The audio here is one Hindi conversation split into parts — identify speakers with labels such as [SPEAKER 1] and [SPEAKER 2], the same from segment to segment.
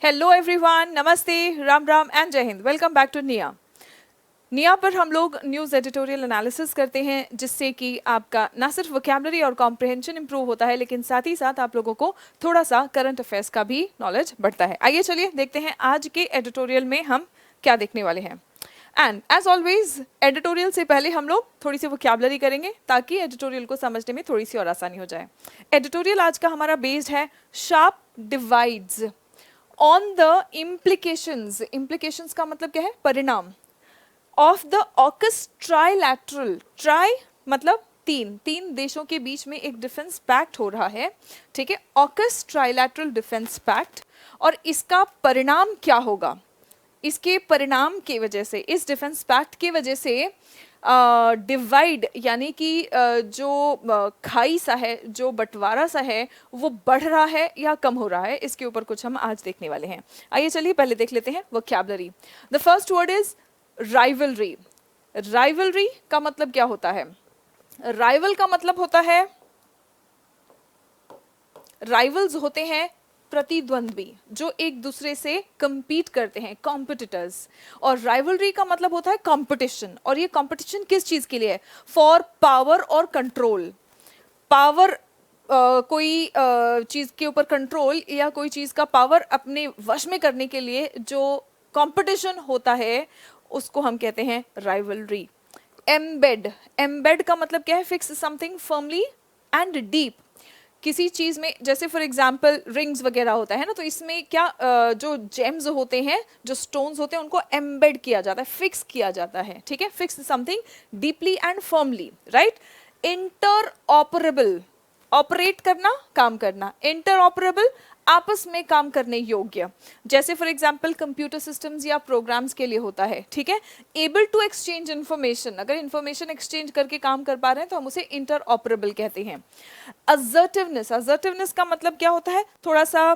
[SPEAKER 1] हेलो एवरीवन, नमस्ते, राम राम एंड जय हिंद। वेलकम बैक टू निया। निया पर हम लोग न्यूज़ एडिटोरियल एनालिसिस करते हैं, जिससे कि आपका ना सिर्फ वोकैबुलरी और कॉम्प्रिहेंशन इंप्रूव होता है, लेकिन साथ ही साथ आप लोगों को थोड़ा सा करंट अफेयर्स का भी नॉलेज बढ़ता है। आइए चलिए देखते हैं आज के एडिटोरियल में हम क्या देखने वाले हैं। एंड एज ऑलवेज एडिटोरियल से पहले हम लोग थोड़ी सी वोकैबुलरी करेंगे, ताकि एडिटोरियल को समझने में थोड़ी सी और आसानी हो जाए। एडिटोरियल आज का हमारा बेस्ड है sharp divides on the implications. Implications का मतलब क्या है? परिणाम। Of the AUKUS trilateral, try मतलब तीन देशों के बीच में एक डिफेंस पैक्ट हो रहा है, ठीक है, ऑकस ट्राइलैटरल डिफेंस पैक्ट। और इसका परिणाम क्या होगा? इसके परिणाम की वजह से, इस डिफेंस पैक्ट की वजह से डिवाइड यानी कि जो खाई सा है, जो बंटवारा सा है, वो बढ़ रहा है या कम हो रहा है, इसके ऊपर कुछ हम आज देखने वाले हैं। आइए चलिए पहले देख लेते हैं vocabulary. The first word is rivalry. Rivalry का मतलब क्या होता है? राइवल का मतलब होता है, राइवल्स होते हैं प्रतिद्वंद्वी, जो एक दूसरे से compete करते हैं, कॉम्पिटिटर्स। और राइवलरी का मतलब होता है कंपटीशन। और ये कंपटीशन किस चीज के लिए है? फॉर पावर और कंट्रोल। पावर, कोई चीज के ऊपर कंट्रोल या कोई चीज का पावर अपने वश में करने के लिए जो कंपटीशन होता है, उसको हम कहते हैं राइवलरी। एम्बेड, एम्बेड का मतलब क्या है? Fix something firmly and deep. किसी चीज में, जैसे फॉर एग्जाम्पल रिंग्स वगैरह होता है ना, तो इसमें क्या जो जेम्स होते हैं, जो स्टोन्स होते हैं, उनको एम्बेड किया जाता है, फिक्स किया जाता है, ठीक है, fix something deeply and firmly, right. Inter operable, operate करना, काम करना। इंटर ऑपरेबल, आपस में काम करने योग्य। जैसे फॉर एग्जाम्पल कंप्यूटर सिस्टम्स या प्रोग्राम्स के लिए होता है, ठीक है। एबल टू एक्सचेंज इंफॉर्मेशन, अगर इंफॉर्मेशन एक्सचेंज करके काम कर पा रहे हैं तो हम उसे इंटर ऑपरेबल कहते हैं। असर्टिवनेस, असर्टिवनेस का मतलब क्या होता है? थोड़ा सा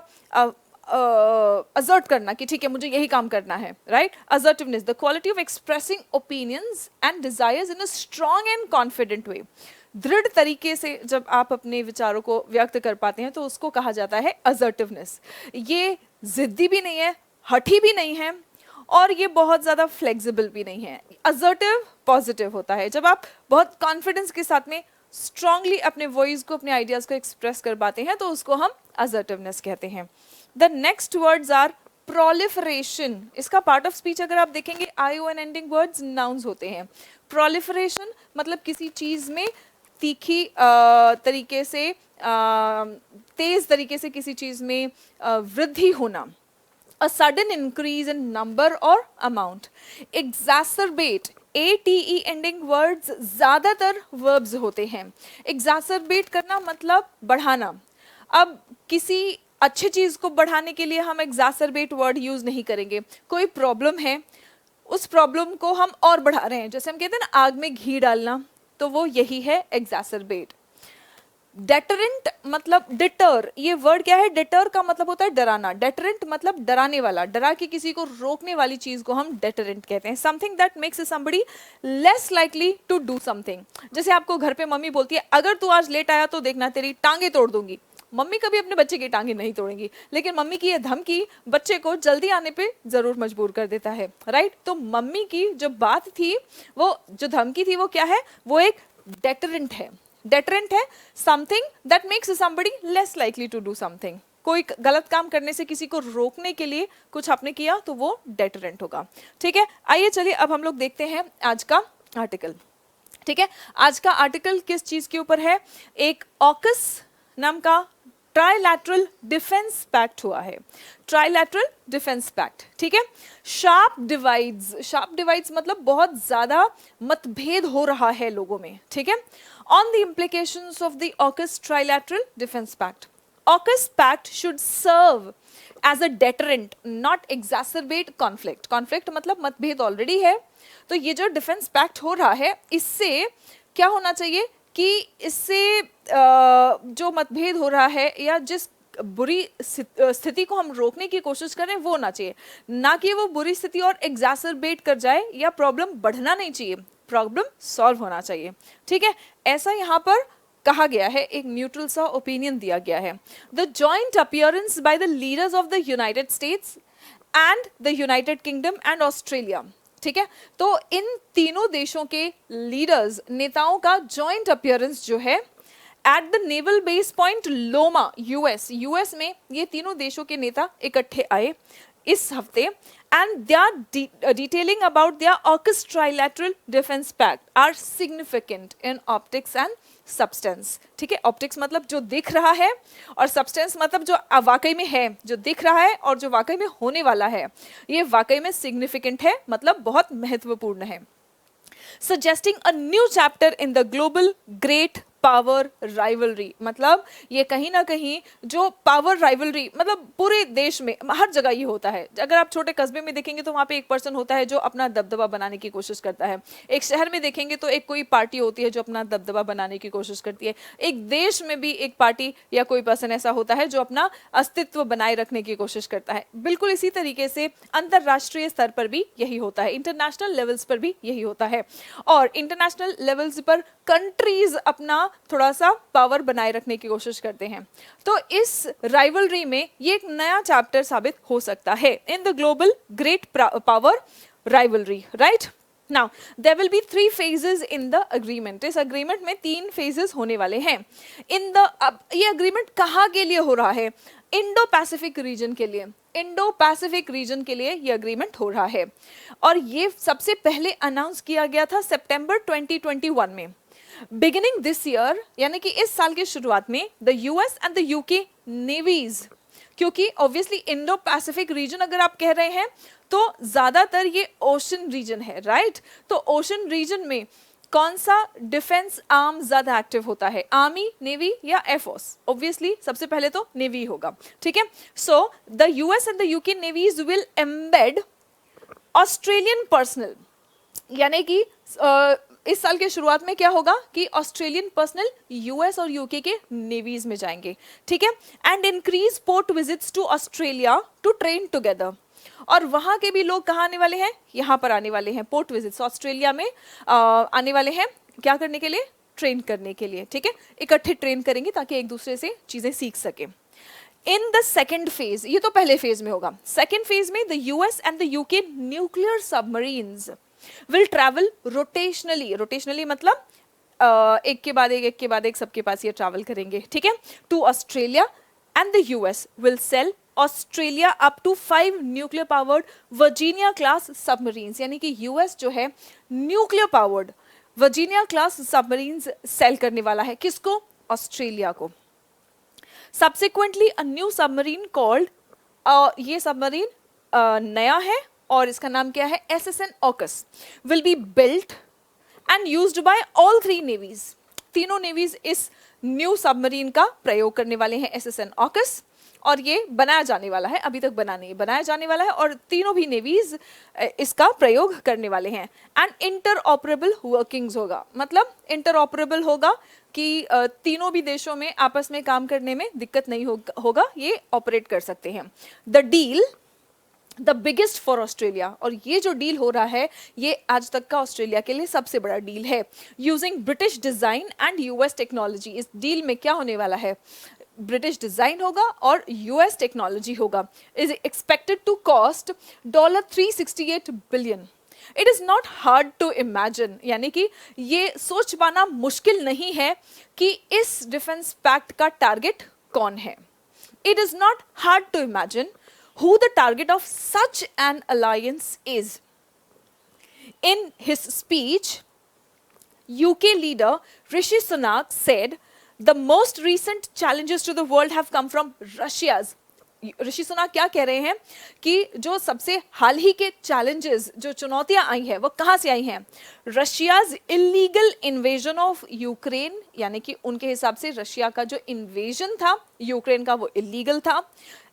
[SPEAKER 1] असर्ट करना कि ठीक है, मुझे यही काम करना है, right. Assertiveness, the quality of expressing opinions and desires in a strong and confident way. दृढ़ तरीके से जब आप अपने विचारों को व्यक्त कर पाते हैं तो उसको कहा जाता है असर्टिवनेस। ये जिद्दी भी नहीं है, हठी भी नहीं है, और ये बहुत ज़्यादा फ्लेक्सिबल भी नहीं है। असर्टिव पॉजिटिव होता है जब आप बहुत कॉन्फिडेंस के साथ में स्ट्रांगली अपने वॉइस को, अपने आइडियाज़ को एक्सप्रेस कर पाते हैं, तो उसको हम असर्टिवनेस कहते हैं। The next words are proliferation. इसका पार्ट ऑफ स्पीच अगर आप देखेंगे, ION एंडिंग वर्ड्स नाउन्स होते हैं। प्रोलिफरेशन मतलब किसी चीज़ में तीखी तरीके से, तेज तरीके से किसी चीज में वृद्धि होना। A sudden increase in number और अमाउंट। एग्जैसरबेट, ATE एंडिंग वर्ड्स ज्यादातर वर्ब्स होते हैं। एग्जैसरबेट करना मतलब बढ़ाना। अब किसी अच्छी चीज को बढ़ाने के लिए हम एग्जैसरबेट वर्ड यूज नहीं करेंगे। कोई प्रॉब्लम है, उस प्रॉब्लम को हम और बढ़ा रहे हैं, जैसे हम कहते हैं ना आग में घी डालना, तो वो यही है एग्जैसरबेट। डेटरेंट मतलब डिटर, ये वर्ड क्या है? डिटर का मतलब होता है डराना। डेटरेंट मतलब डराने वाला, डरा के किसी को रोकने वाली चीज को हम डेटरेंट कहते हैं। Something that makes somebody less likely to do something. जैसे आपको घर पे मम्मी बोलती है, अगर तू आज लेट आया तो देखना तेरी टांगे तोड़ दूंगी। मम्मी कभी अपने बच्चे की टांगे नहीं तोड़ेंगी, लेकिन मम्मी की यह धमकी बच्चे को जल्दी आने पे जरूर मजबूर कर देता है, राइट। तो मम्मी की जो बात थी, वो जो धमकी थी, वो क्या है? वो एक डेटरेंट है। डेटरेंट है something that makes somebody less likely to do something. कोई गलत काम करने से किसी को रोकने के लिए कुछ आपने किया तो वो डेटरेंट होगा, ठीक है। आइए चलिए अब हम लोग देखते हैं आज का आर्टिकल, ठीक है। आज का आर्टिकल किस चीज के ऊपर है? एक ऑकस नाम का ट्राइलैटरल डिफेंस पैक्ट हुआ है। ट्राइलैटरल डिफेंस पैक्ट, ठीक है। शार्प डिवाइड्स, शार्प डिवाइड्स मतलब बहुत ज्यादा मतभेद हो रहा है लोगों में, ठीक है। On the implications of the AUKUS trilateral defence pact. AUKUS pact should serve as a deterrent, not exacerbate conflict. Conflict मतलब मतभेद ऑलरेडी है, तो ये जो डिफेंस पैक्ट हो रहा है, इससे क्या होना चाहिए कि इससे जो मतभेद हो रहा है या जिस बुरी स्थिति को हम रोकने की कोशिश करें, वो होना चाहिए, ना कि वो बुरी स्थिति और एग्जैसरबेट कर जाए, या प्रॉब्लम बढ़ना नहीं चाहिए, प्रॉब्लम सॉल्व होना चाहिए, ठीक है। ऐसा यहाँ पर कहा गया है, एक न्यूट्रल सा ओपिनियन दिया गया है। The joint appearance by the leaders of the United states and the United kingdom and Australia, ठीक है। तो इन तीनों देशों के लीडर्स, नेताओं का जॉइंट अपीयरेंस जो है at the naval base point Loma, US में ये तीनों देशों के नेता इकट्ठे आए इस हफ्ते, and they are detailing about their AUKUS trilateral defence pact are significant in optics and substance, ठीक है। ऑप्टिक्स मतलब जो दिख रहा है, और सब्सटेंस मतलब जो वाकई में है, जो दिख रहा है और जो वाकई में होने वाला है, ये वाकई में सिग्निफिकेंट है, मतलब बहुत महत्वपूर्ण है। Suggesting a new chapter in the global great power rivalry, मतलब ये कहीं ना कहीं जो पावर राइवलरी, मतलब पूरे देश में हर जगह ये होता है। अगर आप छोटे कस्बे में देखेंगे तो वहाँ पे एक पर्सन होता है जो अपना दबदबा बनाने की कोशिश करता है, एक शहर में देखेंगे तो एक कोई पार्टी होती है जो अपना दबदबा बनाने की कोशिश करती है, एक देश में भी एक पार्टी या कोई पर्सन ऐसा होता है जो अपना अस्तित्व बनाए रखने की कोशिश करता है। बिल्कुल इसी तरीके से अंतरराष्ट्रीय स्तर पर भी यही होता है, इंटरनेशनल लेवल्स पर भी यही होता है, और इंटरनेशनल लेवल्स पर कंट्रीज अपना थोड़ा सा पावर बनाए रखने की कोशिश करते हैं। तो इस राइवलरी में ये एक नया चैप्टर साबित हो सकता है in the global great power rivalry, right. Now there will be 3 phases in the agreement. इस अग्रीमेंट में 3 phases होने वाले हैं। इन द ये अग्रीमेंट कहाँ के लिए हो रहा है? इंडो पैसिफिक रीजन के लिए, इंडो पैसिफिक रीजन के लिए ये अग्रीमेंट हो रहा है, और ये सबसे पहले अनाउंस किया गया था सितंबर 2021 में। बिगिनिंग दिस ईयर, यानी कि इस साल की शुरुआत में, the US and the UK navies, क्योंकि ऑब्वियसली इंडो पैसिफिक रीजन अगर आप कह रहे हैं तो ज्यादातर ये ओशन रीजन है, राइट। तो ओशन रीजन में कौन सा डिफेंस आर्म ज्यादा एक्टिव होता है, आर्मी, नेवी या एयरफोर्स? ऑब्वियसली सबसे पहले तो नेवी होगा, ठीक है। So the US and the UK navies will embed Australian personnel, यानी कि इस साल के शुरुआत में क्या होगा कि ऑस्ट्रेलियन पर्सनल यूएस और यूके के नेवीज में जाएंगे, ठीक है। And increase port visits to Australia to train together, और वहां के भी लोग कहाँ आने वाले हैं? यहाँ पर आने वाले हैं, पोर्ट विजिट्स ऑस्ट्रेलिया में आने वाले हैं, क्या करने के लिए? ट्रेन करने के लिए, ठीक है। इकट्ठे ट्रेन करेंगे ताकि एक दूसरे से चीजें सीख सके। इन द सेकेंड फेज, ये तो पहले फेज में होगा, सेकेंड फेज में the US and the UK nuclear submarines will travel rotationally, rotationally मतलब एक के बाद एक सबके पास ये ट्रैवल करेंगे, ठीक है, to Australia, and the US will sell Australia up to 5 nuclear powered Virginia class submarines, यानी कि यूएस जो है nuclear powered Virginia class submarines sell करने वाला है, किसको? ऑस्ट्रेलिया को। Subsequently a new submarine called, ये सबमरीन नया है और इसका नाम क्या है? SSN AUKUS will be built and used by all 3 navies. तीनों नेवीज इस न्यू सबमरीन का प्रयोग करने वाले हैं, SSN AUKUS, और ये बनाया जाने वाला है, अभी तक बना नहीं, बनाया जाने वाला है, और तीनों भी नेवीज इसका प्रयोग करने वाले हैं। एंड इंटरऑपरेबल वर्किंग्स होगा, मतलब इंटरऑपरेबल होगा कि तीनों भी देशों में आपस में काम करने में दिक्कत नहीं होगा, ये ऑपरेट कर सकते हैं। The deal the biggest for Australia, और ये जो डील हो रहा है ये आज तक का ऑस्ट्रेलिया के लिए सबसे बड़ा डील है। Using British design and US technology, इस डील में क्या होने वाला है? ब्रिटिश डिजाइन होगा और यूएस टेक्नोलॉजी होगा। Is expected to cost $368 billion. It is not hard to imagine, यानी कि ये सोच पाना मुश्किल नहीं है कि इस डिफेंस पैक्ट का टारगेट कौन है। It is not hard to imagine who the target of such an alliance is. In his speech, UK leader Rishi Sunak said, the most recent challenges to the world have come from Russia's. ऋषि सुनाक क्या कह रहे हैं कि जो सबसे हाल ही के चैलेंजेस, जो चुनौतियां आई हैं, वो कहां से आई हैं? Russia's illegal invasion of Ukraine, यानी कि उनके हिसाब से रशिया का जो इन्वेजन था यूक्रेन का वो इलीगल था।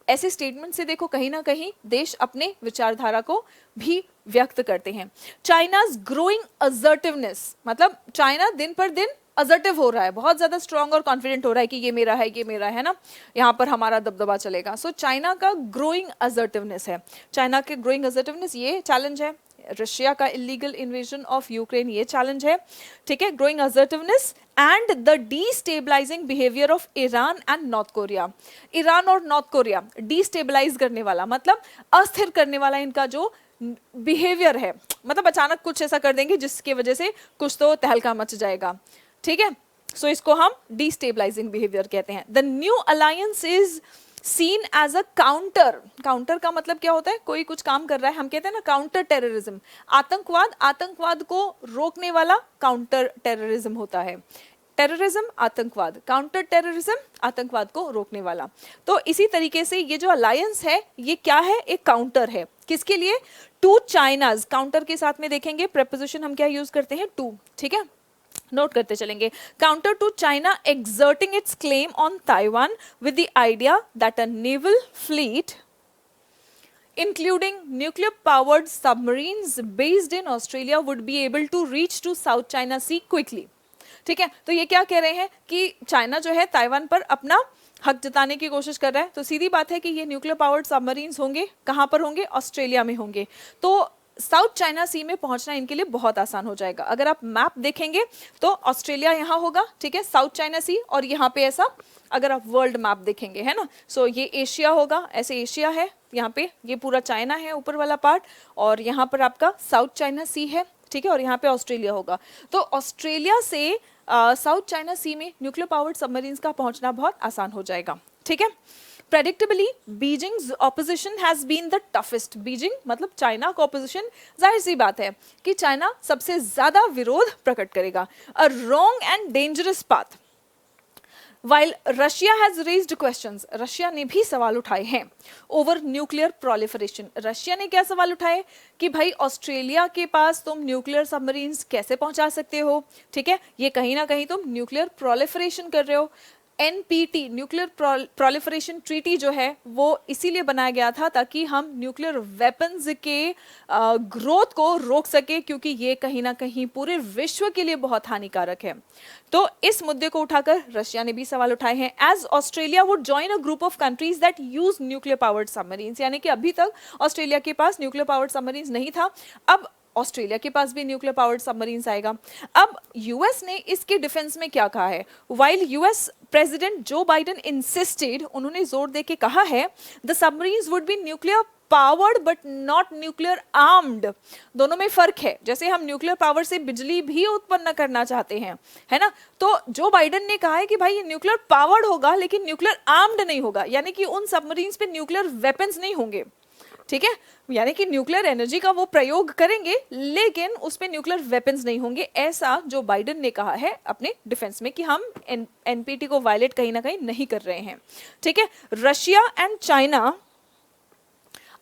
[SPEAKER 1] ऐसे स्टेटमेंट से देखो कहीं ना कहीं देश अपने विचारधारा को भी व्यक्त करते हैं। चाइनाज ग्रोइंग असर्टिवनेस, मतलब चाइना दिन पर दिन असर्टिव हो रहा है, बहुत ज्यादा स्ट्रॉन्ग और कॉन्फिडेंट हो रहा है कि ये मेरा है, ये मेरा है ना, यहाँ पर हमारा दबदबा चलेगा। सो चाइना का ग्रोइंग असर्टिवनेस है, चाइना के ग्रोइंग असर्टिवनेस ये चैलेंज है। रशिया का इलीगल इन्वेजन ऑफ यूक्रेन ये चैलेंज है, ठीक है। Growing assertiveness and the destabilising behaviour of Iran and North Korea. Iran और नॉर्थ कोरिया डीस्टेबलाइज करने वाला मतलब अस्थिर करने वाला इनका जो बिहेवियर है, मतलब अचानक कुछ ऐसा कर देंगे जिसकी वजह से कुछ तो तहलका मच जाएगा, ठीक है। सो इसको हम डीस्टेबलाइजिंग बिहेवियर कहते हैं। The new alliance is seen as a counter. Counter का मतलब क्या होता है, कोई कुछ काम कर रहा है, हम कहते हैं ना काउंटर टेररिज्म। आतंकवाद, आतंकवाद को रोकने वाला काउंटर टेररिज्म होता है। टेररिज्म, आतंकवाद, काउंटर टेररिज्म, आतंकवाद को रोकने वाला। तो इसी तरीके से ये जो अलायंस है ये क्या है, एक काउंटर है। किसके लिए? To China's. काउंटर के साथ में देखेंगे प्रेपोजिशन हम क्या यूज करते हैं, टू, ठीक है, नोट करते चलेंगे। Counter to China exerting its claim on Taiwan with the idea that a naval fleet including nuclear powered submarines based in Australia would be able to reach to South China Sea quickly। ठीक है, तो ये क्या कह रहे हैं कि चाइना जो है ताइवान पर अपना हक जताने की कोशिश कर रहा है। तो सीधी बात है कि ये न्यूक्लियर पावर्ड सबमरीन्स होंगे, कहाँ पर होंगे, ऑस्ट्रेलिया में होंगे। तो साउथ चाइना सी में पहुंचना इनके लिए बहुत आसान हो जाएगा। अगर आप मैप देखेंगे तो ऑस्ट्रेलिया यहाँ होगा, ठीक है, साउथ चाइना सी, और यहाँ पे ऐसा अगर आप वर्ल्ड मैप देखेंगे, है ना, सो ये एशिया होगा, ऐसे एशिया है, यहाँ पे ये पूरा चाइना है ऊपर वाला पार्ट, और यहाँ पर आपका साउथ चाइना सी है, ठीक है, और यहाँ पे ऑस्ट्रेलिया होगा। तो ऑस्ट्रेलिया से साउथ चाइना सी में न्यूक्लियर पावर्ड सबमरीन्स का पहुंचना बहुत आसान हो जाएगा, ठीक है। Predictably, Beijing's opposition has been the toughest. Beijing मतलब चाइना का ऑपोजिशन, जाहिर सी बात है कि चाइना सबसे ज्यादा विरोध प्रकट करेगा। A wrong and dangerous path. While Russia has raised questions, Russia ने भी सवाल उठाए हैं over nuclear proliferation। रशिया ने क्या सवाल उठाए कि भाई ऑस्ट्रेलिया के पास तुम न्यूक्लियर सबमरीन्स कैसे पहुंचा सकते हो, ठीक है, ये कहीं ना कहीं तुम न्यूक्लियर प्रोलिफरेशन कर रहे हो। एनपीटी न्यूक्लियर प्रोलिफरेशन ट्रीटी जो है वो इसीलिए बनाया गया था ताकि हम न्यूक्लियर वेपन्स के ग्रोथ को रोक सके, क्योंकि ये कहीं ना कहीं पूरे विश्व के लिए बहुत हानिकारक है। तो इस मुद्दे को उठाकर रशिया ने भी सवाल उठाए हैं। As Australia would join a group of countries that use nuclear powered submarines, यानी कि अभी तक ऑस्ट्रेलिया के पास न्यूक्लियर पावर्ड सबमरीन्स नहीं था, अब ऑस्ट्रेलिया के पास भी न्यूक्लियर पावर्ड सबमरीन्स आएगा। अब यूएस ने इसके डिफेंस में क्या कहा है, while US president Joe Biden insisted, उन्होंने जोर देके कहा है the submarines would be nuclear powered but not nuclear armed. दोनों में फर्क है, जैसे हम न्यूक्लियर पावर से बिजली भी उत्पन्न करना चाहते हैं, है ना, तो जो बाइडेन ने कहा है कि भाई ये न्यूक्लियर पावर्ड होगा लेकिन न्यूक्लियर आर्म्ड नहीं होगा, यानी कि उन सबमरीन्स पे न्यूक्लियर वेपन्स नहीं होंगे, ठीक है, यानी कि न्यूक्लियर एनर्जी का वो प्रयोग करेंगे लेकिन उस पे न्यूक्लियर वेपन्स नहीं होंगे, ऐसा जो बाइडेन ने कहा है अपने डिफेंस में कि हम एनपीटी को वायलेट कहीं ना कहीं नहीं कर रहे हैं, ठीक है। Russia and China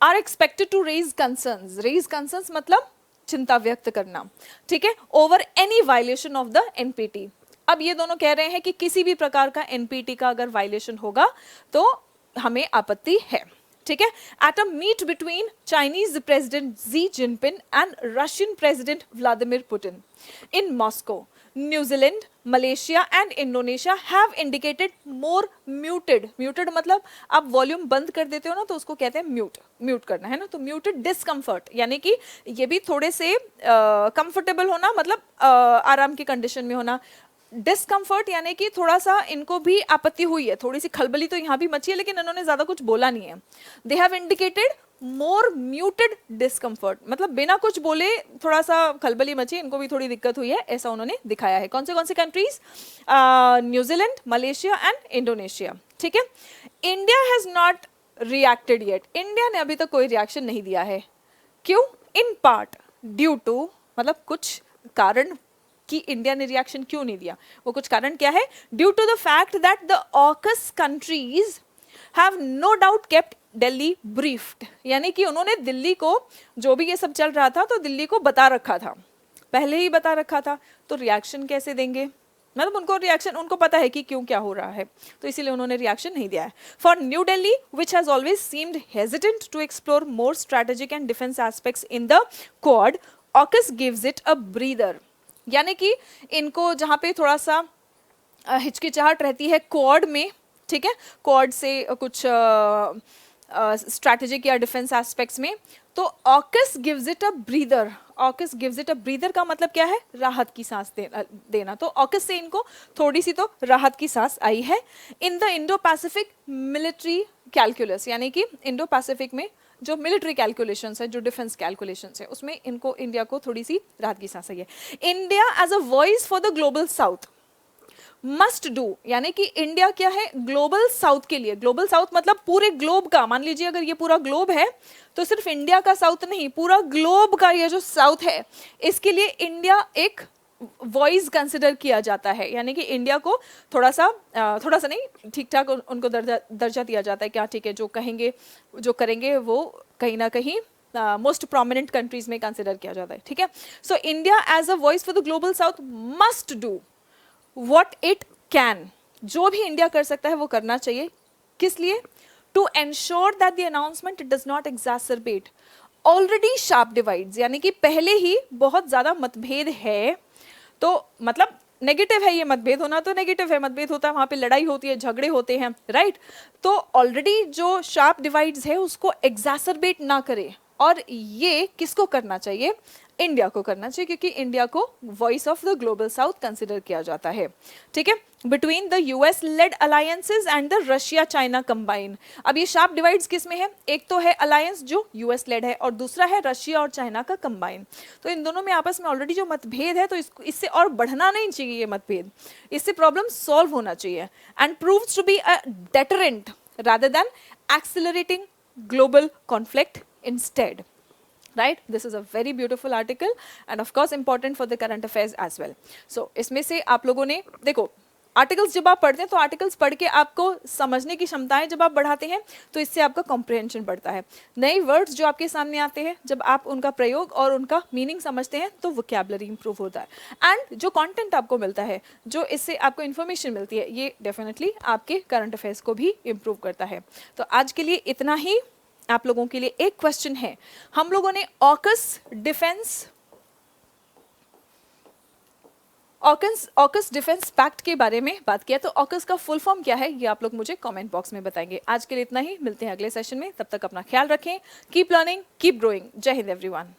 [SPEAKER 1] are expected to raise concerns मतलब चिंता व्यक्त करना, ठीक है, over any violation of the NPT. अब ये दोनों कह रहे हैं कि किसी भी प्रकार का एनपीटी का अगर वायलेशन होगा तो हमें आपत्ति है, ठीक है। At a meet between Chinese president Xi Jinping and Russian president Vladimir Putin in Moscow, New Zealand, Malaysia and Indonesia have indicated more muted मतलब आप वॉल्यूम बंद कर देते हो ना तो उसको कहते हैं म्यूट करना, है ना, तो म्यूटेड डिस्कम्फर्ट, यानी कि ये भी थोड़े से कंफर्टेबल होना, मतलब आराम की कंडीशन में होना। डिस्कम्फर्ट यानी कि थोड़ा सा इनको भी आपत्ति हुई है, थोड़ी सी खलबली तो यहाँ भी मची है लेकिन इन्होंने ज्यादा कुछ बोला नहीं है। They have indicated more muted discomfort, मतलब बिना कुछ बोले थोड़ा सा खलबली मची, इनको भी थोड़ी दिक्कत हुई है, ऐसा उन्होंने दिखाया है। कौन से countries? New Zealand, Malaysia and Indonesia, ठीक है। India has not reacted yet, India ने अभी तक कोई रिएक्शन नहीं दिया है। क्यों? इन पार्ट ड्यू टू, मतलब कुछ कारण कि इंडिया ने रिएक्शन क्यों नहीं दिया, वो कुछ कारण क्या है? Due to the fact that the AUKUS countries have no doubt kept Delhi briefed, यानी कि उन्होंने दिल्ली को जो भी ये सब चल रहा था तो दिल्ली को बता रखा था, पहले ही बता रखा था, तो रिएक्शन कैसे देंगे, मतलब उनको रिएक्शन, उनको पता है कि क्यों क्या हो रहा है, तो इसीलिए उन्होंने रिएक्शन नहीं दिया है। For New Delhi which has always seemed hesitant to explore more strategic and defence aspects in the Quad, AUKUS gives it a breather, यानी कि इनको जहाँ पे थोड़ा सा हिचकिचाहट रहती है क्वाड में, ठीक है, क्वाड से कुछ स्ट्रैटेजिक या डिफेंस एस्पेक्ट्स में, तो AUKUS gives it a breather, AUKUS gives it a breather का मतलब क्या है, राहत की सांस देना। तो ऑकस से इनको थोड़ी सी तो राहत की सांस आई है। In the Indo Pacific military calculus, यानी कि इंडो पैसिफिक में जो मिलिट्री कैलकुलेशंस है, जो डिफेंस कैलकुलेशंस है, उसमें इनको इंडिया को थोड़ी सी राहत की सांस आई है। India as a voice for the global south must do, यानी कि इंडिया क्या है, ग्लोबल साउथ के लिए, ग्लोबल साउथ मतलब पूरे ग्लोब का, मान लीजिए अगर ये पूरा ग्लोब है तो सिर्फ इंडिया का साउथ नहीं, पूरा ग्लोब का ये जो साउथ है, इसके लिए इंडिया एक वॉइस कंसिडर किया जाता है। यानी कि इंडिया को थोड़ा सा नहीं, ठीक ठाक उनको दर्जा दिया जाता है, क्या ठीक है, जो कहेंगे जो करेंगे वो कहीं ना कहीं मोस्ट प्रोमिनेंट कंट्रीज में कंसिडर किया जाता है, ठीक है। So India as a voice for the global south must do what it can, जो भी इंडिया कर सकता है वो करना चाहिए। किस लिए? To ensure that the announcement does not exacerbate already sharp divides, यानी कि पहले ही बहुत ज्यादा मतभेद है। तो मतलब नेगेटिव है, ये मतभेद होना तो नेगेटिव है, मतभेद होता है वहां पे लड़ाई होती है, झगड़े होते हैं, राइट। तो ऑलरेडी जो शार्प डिवाइड्स है उसको एग्जैसरबेट ना करे, और ये किसको करना चाहिए, इंडिया को करना चाहिए, क्योंकि इंडिया को voice of the global south consider किया जाता है, ठीक है। Between the US led alliances and the Russia China combine. अब ये शार्प डिवाइड्स किस में है, एक तो है अलायंस जो यूएस लेड है, और दूसरा है रशिया और चाइना का कंबाइन। तो इन दोनों में आपस में ऑलरेडी जो मतभेद है, तो इससे और बढ़ना नहीं चाहिए ये मतभेद, इससे प्रॉब्लम सॉल्व होना चाहिए, and proves to be a deterrent rather than accelerating global conflict instead, right? This is a very beautiful article and of course important for the current affairs as well. So इसमें से आप लोगों ने देखो, आर्टिकल्स जब आप पढ़ते हैं तो आर्टिकल्स पढ़ के आपको समझने की क्षमताएं जब आप बढ़ाते हैं तो इससे आपका कॉम्प्रिहेंशन बढ़ता है। नए वर्ड्स जो आपके सामने आते हैं, जब आप उनका प्रयोग और उनका मीनिंग समझते हैं तो वोकैबुलरी इंप्रूव होता है, एंड जो कंटेंट आपको मिलता है, जो इससे आपको इन्फॉर्मेशन मिलती है, ये डेफिनेटली आपके करंट अफेयर्स को भी इम्प्रूव करता है। तो आज के लिए इतना ही। आप लोगों के लिए एक क्वेश्चन है, हम लोगों ने ऑकस डिफेंस पैक्ट के बारे में बात किया, तो ऑकस का फुल फॉर्म क्या है ये आप लोग मुझे कमेंट बॉक्स में बताएंगे। आज के लिए इतना ही, मिलते हैं अगले सेशन में, तब तक अपना ख्याल रखें, कीप लर्निंग, कीप ग्रोइंग। जय हिंद एवरीवन।